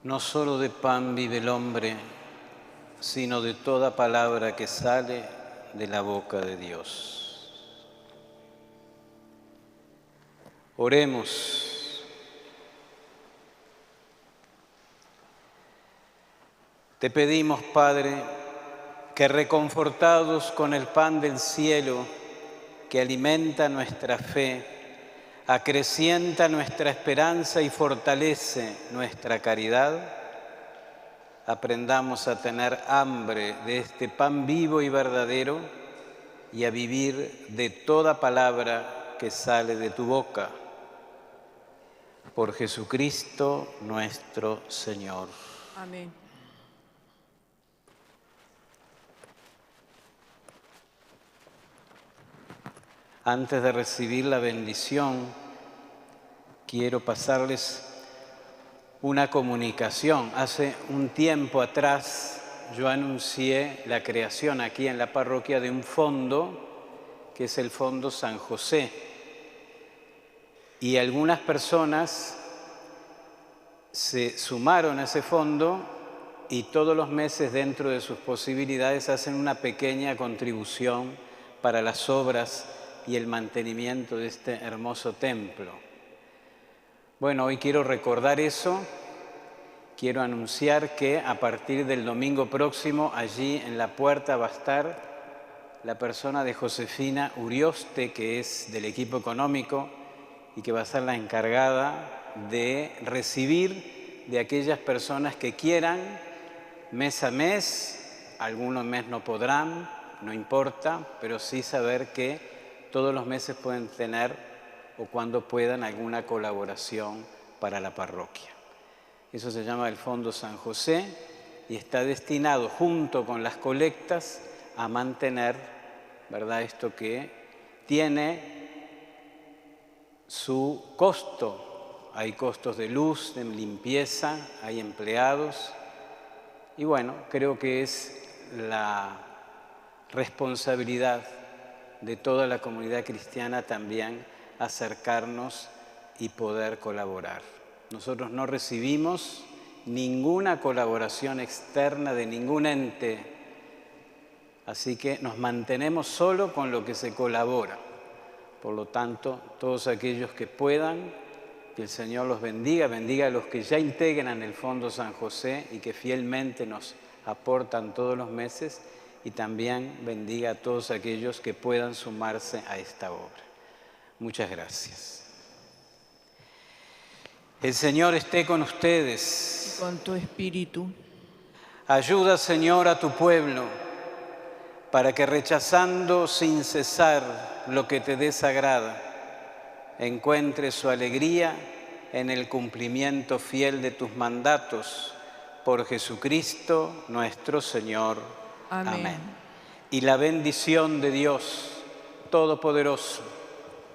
No solo de pan vive el hombre, sino de toda palabra que sale de la boca de Dios. Oremos. Te pedimos, Padre, que reconfortados con el pan del cielo que alimenta nuestra fe, acrecienta nuestra esperanza y fortalece nuestra caridad, aprendamos a tener hambre de este pan vivo y verdadero y a vivir de toda palabra que sale de tu boca. Por Jesucristo nuestro Señor. Amén. Antes de recibir la bendición, quiero pasarles una comunicación. Hace un tiempo atrás yo anuncié la creación aquí en la parroquia de un fondo, que es el Fondo San José. Y algunas personas se sumaron a ese fondo y todos los meses, dentro de sus posibilidades, hacen una pequeña contribución para las obras y el mantenimiento de este hermoso templo. Bueno, hoy quiero recordar eso, quiero anunciar que a partir del domingo próximo, allí en la puerta va a estar la persona de Josefina Urioste, que es del equipo económico y que va a ser la encargada de recibir de aquellas personas que quieran mes a mes, algunos mes no podrán, no importa, pero sí saber que todos los meses pueden tener o cuando puedan alguna colaboración para la parroquia. Eso se llama el Fondo San José y está destinado junto con las colectas a mantener, ¿verdad?, esto que tiene su costo. Hay costos de luz, de limpieza, hay empleados y bueno, creo que es la responsabilidad de toda la comunidad cristiana también acercarnos y poder colaborar. Nosotros no recibimos ninguna colaboración externa de ningún ente, así que nos mantenemos solo con lo que se colabora. Por lo tanto, todos aquellos que puedan, que el Señor los bendiga, bendiga a los que ya integran el Fondo San José y que fielmente nos aportan todos los meses, y también bendiga a todos aquellos que puedan sumarse a esta obra. Muchas gracias. El Señor esté con ustedes. Y con tu espíritu. Ayuda, Señor, a tu pueblo. para que rechazando sin cesar lo que te desagrada, encuentres su alegría en el cumplimiento fiel de tus mandatos, por Jesucristo nuestro Señor. Amén. Y la bendición de Dios Todopoderoso,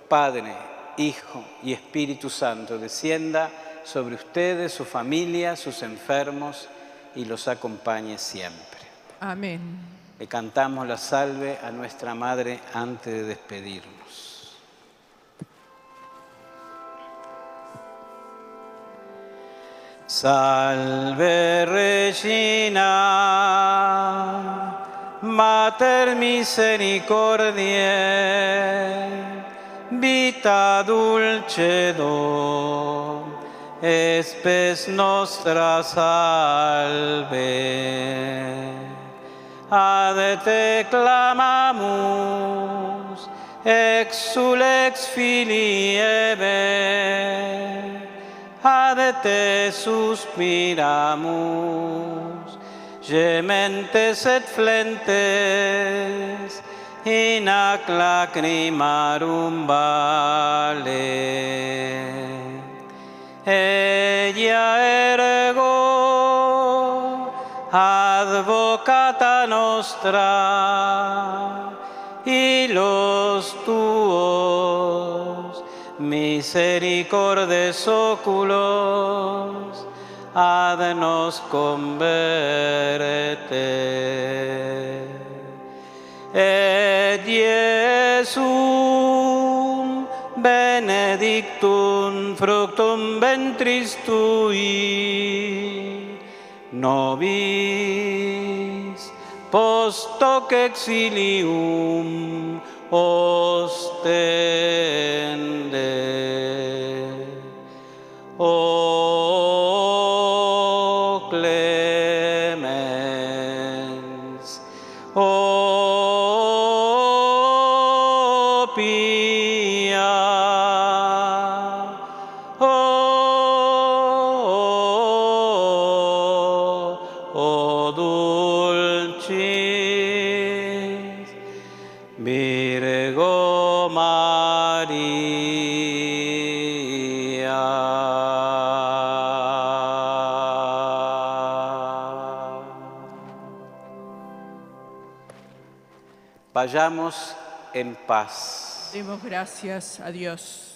Padre, Hijo y Espíritu Santo, descienda sobre ustedes, su familia, sus enfermos, y los acompañe siempre. Amén. Le cantamos la salve a nuestra Madre antes de despedirnos. Salve Regina, Mater misericordiae, vita dulcedo, spes nostra salve. Ad te clamamus, exulex filii Eve, ad te suspiramus, gementes et flentes, in ac lacrimarum vale. Ella ergo, advocata nostra, y los tuos misericordes oculos ad nos converte. Et Iesum benedictum fructum ventris tui, nobis post hoc exilium ostende. O clemens, o pia, o dulcis Virgo Maria. Vayamos en paz. Demos gracias a Dios.